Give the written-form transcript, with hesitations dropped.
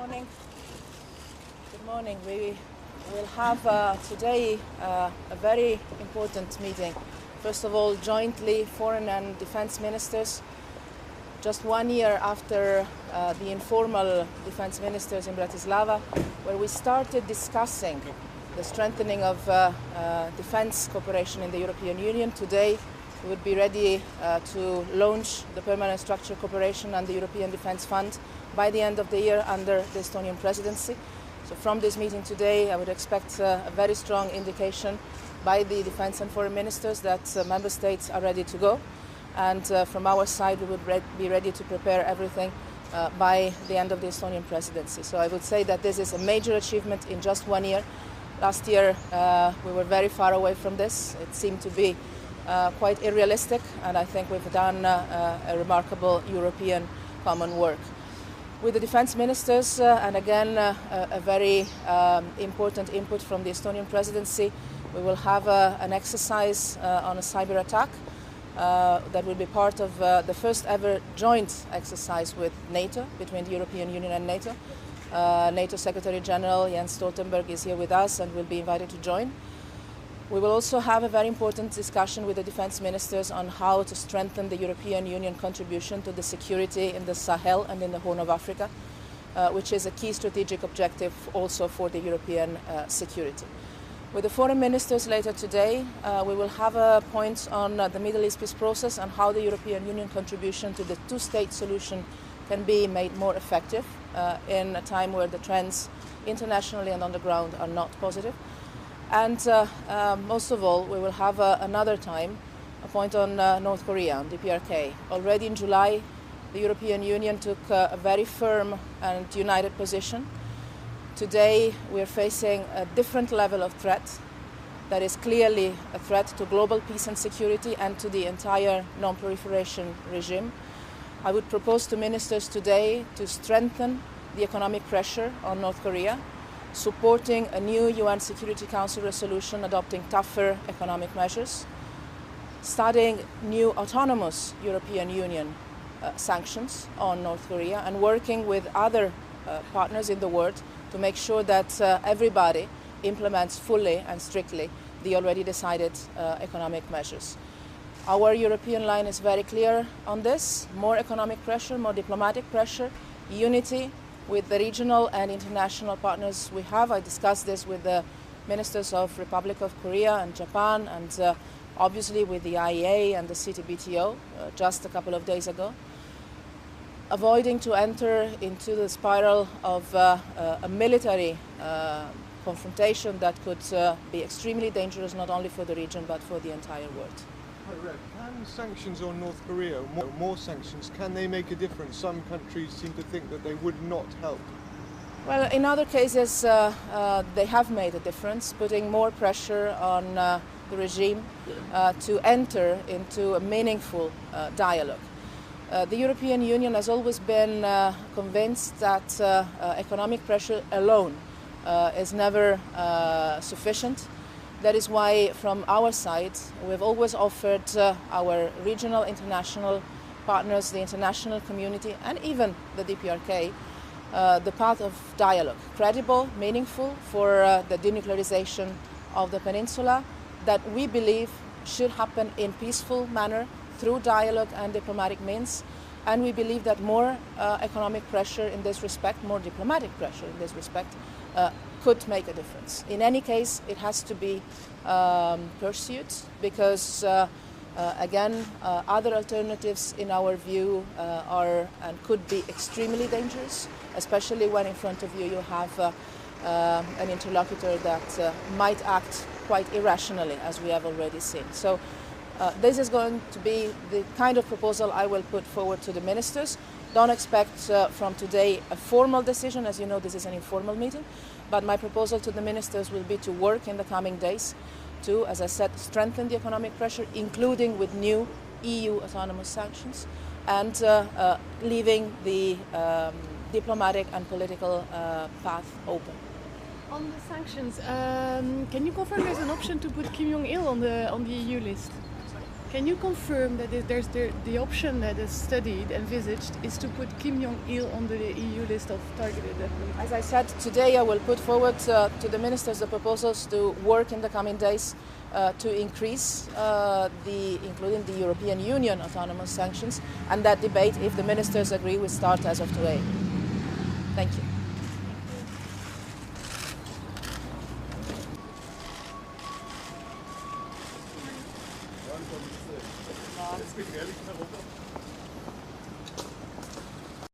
morning. Good morning. We will have today a very important meeting. First of all, jointly foreign and defense ministers, just 1 year after the informal defense ministers in Bratislava, where we started discussing the strengthening of defense cooperation in the European Union. Today, we would be ready to launch the permanent structured cooperation and the European Defence Fund by the end of the year under the Estonian presidency. So from this meeting today, I would expect a very strong indication by the defence and foreign ministers that member states are ready to go. And from our side, we would be ready to prepare everything by the end of the Estonian presidency. So I would say that this is a major achievement in just 1 year. Last year, we were very far away from this. It seemed to be quite unrealistic, and I think we've done a remarkable European common work. With the defense ministers, and again, a very important input from the Estonian presidency, we will have an exercise on a cyber attack that will be part of the first ever joint exercise with NATO, between the European Union and NATO. NATO Secretary General Jens Stoltenberg is here with us and will be invited to join. We will also have a very important discussion with the defense ministers on how to strengthen the European Union contribution to the security in the Sahel and in the Horn of Africa, which is a key strategic objective also for the European security. With the foreign ministers later today, we will have a point on the Middle East peace process and how the European Union contribution to the two-state solution can be made more effective in a time where the trends internationally and on the ground are not positive. And most of all, we will have another time a point on North Korea, on DPRK. Already in July, the European Union took a very firm and united position. Today, we are facing a different level of threat that is clearly a threat to global peace and security and to the entire non-proliferation regime. I would propose to ministers today to strengthen the economic pressure on North Korea, supporting a new UN Security Council resolution adopting tougher economic measures, starting new autonomous European Union sanctions on North Korea, and working with other partners in the world to make sure that everybody implements fully and strictly the already decided economic measures. Our European line is very clear on this: more economic pressure, more diplomatic pressure, unity with the regional and international partners we have. I discussed this with the ministers of Republic of Korea and Japan, and obviously with the IEA and the CTBTO just a couple of days ago. Avoiding to enter into the spiral of a military confrontation that could be extremely dangerous not only for the region but for the entire world. Can sanctions on North Korea, more sanctions, can they make a difference? Some countries seem to think that they would not help. Well, in other cases, they have made a difference, putting more pressure on the regime to enter into a meaningful dialogue. The European Union has always been convinced that economic pressure alone is never sufficient. That is why, from our side, we've always offered our regional, international partners, the international community, and even the DPRK, the path of dialogue, credible, meaningful, for the denuclearization of the peninsula, that we believe should happen in peaceful manner through dialogue and diplomatic means. And we believe that more economic pressure in this respect, more diplomatic pressure in this respect, could make a difference. In any case, it has to be pursued because, again, other alternatives in our view are and could be extremely dangerous, especially when in front of you have an interlocutor that might act quite irrationally, as we have already seen. So this is going to be the kind of proposal I will put forward to the ministers. Don't expect from today a formal decision. As you know, this is an informal meeting. But my proposal to the ministers will be to work in the coming days to, as I said, strengthen the economic pressure, including with new EU autonomous sanctions, and leaving the diplomatic and political path open. On the sanctions, can you confirm there's an option to put Kim Jong-il on the EU list? Can you confirm that there's the option that is studied, envisaged, is to put Kim Jong-il on the EU list of targeted athletes? As I said, today I will put forward to the ministers the proposals to work in the coming days to increase including the European Union autonomous sanctions, and that debate, if the ministers agree, will start as of today. Thank you. Jetzt bin ich ehrlich, Herr Robert.